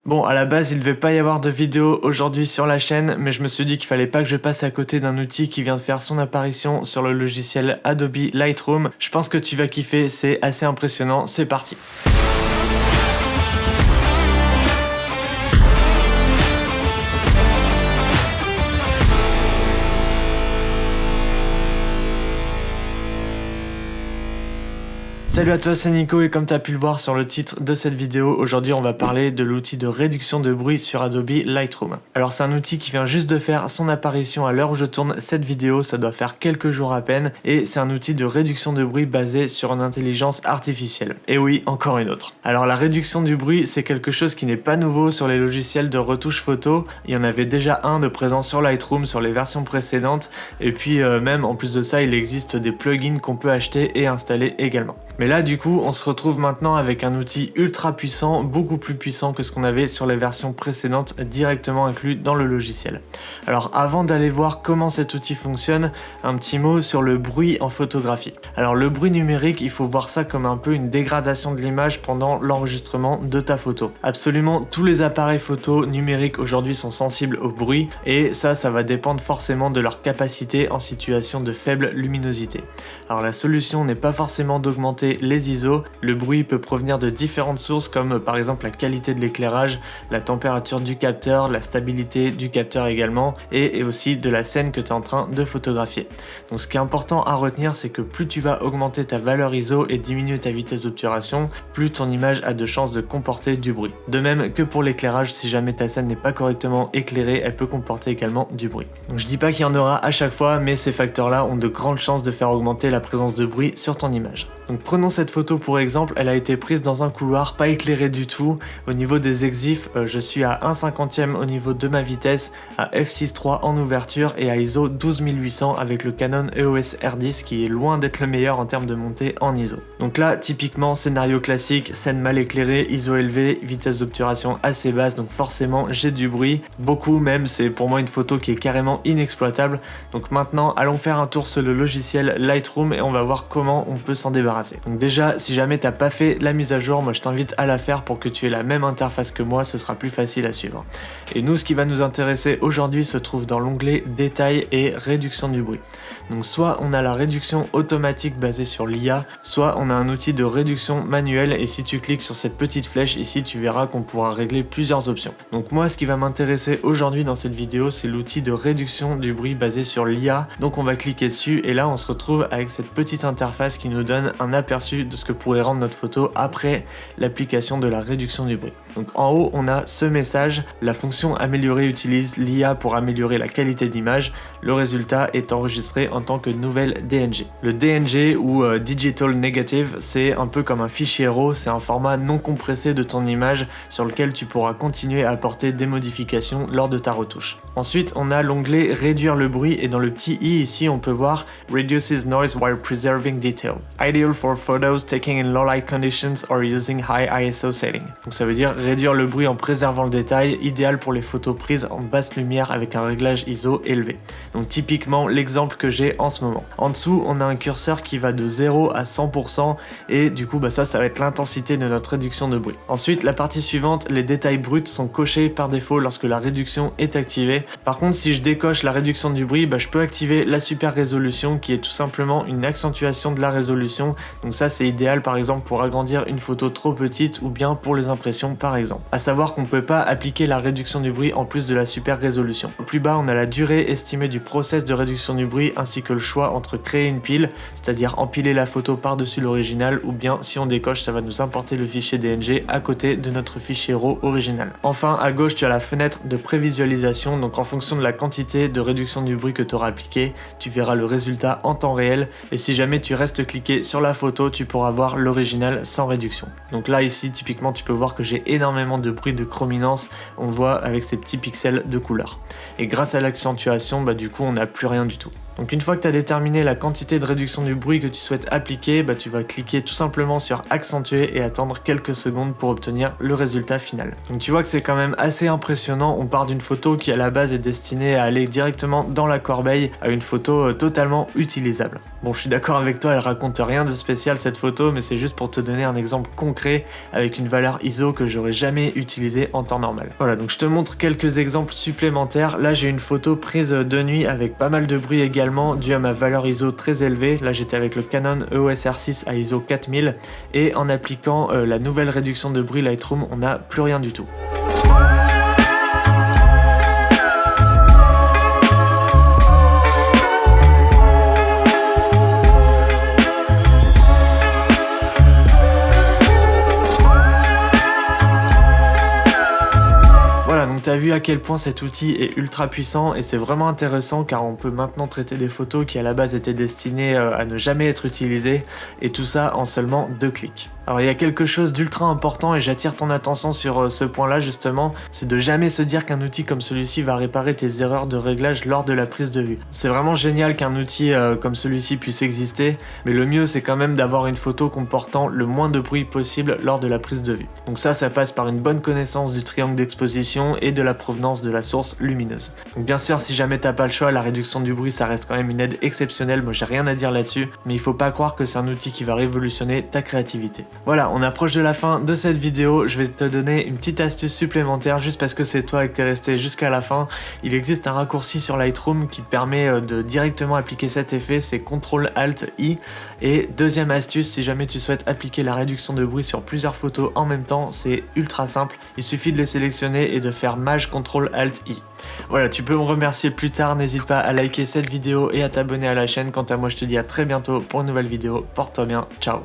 Bon, à la base, il devait pas y avoir de vidéo aujourd'hui sur la chaîne, mais je me suis dit qu'il fallait pas que je passe à côté d'un outil qui vient de faire son apparition sur le logiciel Adobe Lightroom. Je pense que tu vas kiffer, c'est assez impressionnant, c'est parti. Salut à toi, c'est Nico et comme tu as pu le voir sur le titre de cette vidéo, aujourd'hui on va parler de l'outil de réduction de bruit sur Adobe Lightroom. Alors c'est un outil qui vient juste de faire son apparition à l'heure où je tourne cette vidéo, ça doit faire quelques jours à peine, et c'est un outil de réduction de bruit basé sur une intelligence artificielle. Et oui, encore une autre. Alors la réduction du bruit, c'est quelque chose qui n'est pas nouveau sur les logiciels de retouche photo, il y en avait déjà un de présent sur Lightroom sur les versions précédentes, et puis même en plus de ça, il existe des plugins qu'on peut acheter et installer également. Mais là du coup on se retrouve maintenant avec un outil ultra puissant, beaucoup plus puissant que ce qu'on avait sur les versions précédentes directement inclus dans le logiciel. Alors avant d'aller voir comment cet outil fonctionne, un petit mot sur le bruit en photographie. Alors le bruit numérique, il faut voir ça comme un peu une dégradation de l'image pendant l'enregistrement de ta photo. Absolument tous les appareils photo numériques aujourd'hui sont sensibles au bruit et ça va dépendre forcément de leur capacité en situation de faible luminosité. Alors la solution n'est pas forcément d'augmenter les ISO, le bruit peut provenir de différentes sources comme par exemple la qualité de l'éclairage, la température du capteur, la stabilité du capteur également et aussi de la scène que tu es en train de photographier. Donc ce qui est important à retenir, c'est que plus tu vas augmenter ta valeur ISO et diminuer ta vitesse d'obturation, plus ton image a de chances de comporter du bruit. De même que pour l'éclairage, si jamais ta scène n'est pas correctement éclairée, elle peut comporter également du bruit. Donc je dis pas qu'il y en aura à chaque fois, mais ces facteurs-là ont de grandes chances de faire augmenter la présence de bruit sur ton image. Donc prenons cette photo pour exemple, elle a été prise dans un couloir pas éclairé du tout. Au niveau des exifs, je suis à 1/50e au niveau de ma vitesse, à f6.3 en ouverture et à ISO 12800 avec le Canon EOS R10 qui est loin d'être le meilleur en termes de montée en ISO. Donc là, typiquement, scénario classique, scène mal éclairée, ISO élevé, vitesse d'obturation assez basse, donc forcément j'ai du bruit, beaucoup même, c'est pour moi une photo qui est carrément inexploitable. Donc maintenant, allons faire un tour sur le logiciel Lightroom et on va voir comment on peut s'en débarrasser. Donc déjà, si jamais t'as pas fait la mise à jour, moi je t'invite à la faire pour que tu aies la même interface que moi, ce sera plus facile à suivre. Et nous, ce qui va nous intéresser aujourd'hui se trouve dans l'onglet détail et réduction du bruit. Donc soit on a la réduction automatique basée sur l'IA, soit on a un outil de réduction manuelle et si tu cliques sur cette petite flèche ici, tu verras qu'on pourra régler plusieurs options. Donc moi, ce qui va m'intéresser aujourd'hui dans cette vidéo, c'est l'outil de réduction du bruit basé sur l'IA. Donc on va cliquer dessus et là on se retrouve avec cette petite interface qui nous donne un aperçu de ce que pourrait rendre notre photo après l'application de la réduction du bruit. Donc en haut, on a ce message, la fonction améliorée utilise l'IA pour améliorer la qualité d'image. Le résultat est enregistré en tant que nouvelle DNG. Le DNG ou Digital Negative, c'est un peu comme un fichier RAW, c'est un format non compressé de ton image sur lequel tu pourras continuer à apporter des modifications lors de ta retouche. Ensuite, on a l'onglet réduire le bruit et dans le petit i ici, on peut voir Reduces noise while preserving detail. Ideal for photos taken in low light conditions or using high ISO setting. Donc ça veut dire réduire le bruit en préservant le détail, idéal pour les photos prises en basse lumière avec un réglage ISO élevé. Donc typiquement l'exemple que j'ai en ce moment. En dessous, on a un curseur qui va de 0 à 100% et du coup ça va être l'intensité de notre réduction de bruit. Ensuite, la partie suivante, les détails bruts sont cochés par défaut lorsque la réduction est activée. Par contre, si je décoche la réduction du bruit, je peux activer la super résolution qui est tout simplement une accentuation de la résolution. Donc ça, c'est idéal par exemple pour agrandir une photo trop petite ou bien pour les impressions par exemple. À savoir qu'on ne peut pas appliquer la réduction du bruit en plus de la super résolution. Plus bas, on a la durée estimée du process de réduction du bruit ainsi que le choix entre créer une pile, c'est-à-dire empiler la photo par-dessus l'original, ou bien si on décoche, ça va nous importer le fichier DNG à côté de notre fichier RAW original. Enfin, à gauche, tu as la fenêtre de prévisualisation, donc en fonction de la quantité de réduction du bruit que tu auras appliqué, tu verras le résultat en temps réel et si jamais tu restes cliqué sur la photo, tu pourras voir l'original sans réduction. Donc là ici, typiquement, tu peux voir que j'ai énormément de bruit de chrominance, on voit avec ces petits pixels de couleur. Et grâce à l'accentuation, du coup, on n'a plus rien du tout. Donc une fois que tu as déterminé la quantité de réduction du bruit que tu souhaites appliquer, tu vas cliquer tout simplement sur accentuer et attendre quelques secondes pour obtenir le résultat final. Donc tu vois que c'est quand même assez impressionnant, on part d'une photo qui à la base est destinée à aller directement dans la corbeille à une photo totalement utilisable. Bon, je suis d'accord avec toi, elle raconte rien de spécial cette photo, mais c'est juste pour te donner un exemple concret avec une valeur ISO que j'aurais jamais utilisée en temps normal. Voilà, donc je te montre quelques exemples supplémentaires. Là j'ai une photo prise de nuit avec pas mal de bruit également dû à ma valeur ISO très élevée. Là j'étais avec le Canon EOS R6 à ISO 4000 et en appliquant la nouvelle réduction de bruit Lightroom, on n'a plus rien du tout. Donc tu as vu à quel point cet outil est ultra puissant et c'est vraiment intéressant car on peut maintenant traiter des photos qui à la base étaient destinées à ne jamais être utilisées et tout ça en seulement 2 clics. Alors il y a quelque chose d'ultra important et j'attire ton attention sur ce point là justement, c'est de jamais se dire qu'un outil comme celui-ci va réparer tes erreurs de réglage lors de la prise de vue. C'est vraiment génial qu'un outil comme celui-ci puisse exister, mais le mieux c'est quand même d'avoir une photo comportant le moins de bruit possible lors de la prise de vue. Donc ça passe par une bonne connaissance du triangle d'exposition et de la provenance de la source lumineuse. Donc bien sûr si jamais t'as pas le choix, la réduction du bruit ça reste quand même une aide exceptionnelle, moi j'ai rien à dire là-dessus, mais il faut pas croire que c'est un outil qui va révolutionner ta créativité. Voilà, on approche de la fin de cette vidéo, je vais te donner une petite astuce supplémentaire juste parce que c'est toi et que t'es resté jusqu'à la fin. Il existe un raccourci sur Lightroom qui te permet de directement appliquer cet effet, c'est CTRL-ALT-I. Et deuxième astuce, si jamais tu souhaites appliquer la réduction de bruit sur plusieurs photos en même temps, c'est ultra simple, il suffit de les sélectionner et de faire Maj CTRL-ALT-I. Voilà, tu peux me remercier plus tard, n'hésite pas à liker cette vidéo et à t'abonner à la chaîne. Quant à moi, je te dis à très bientôt pour une nouvelle vidéo, porte-toi bien, ciao.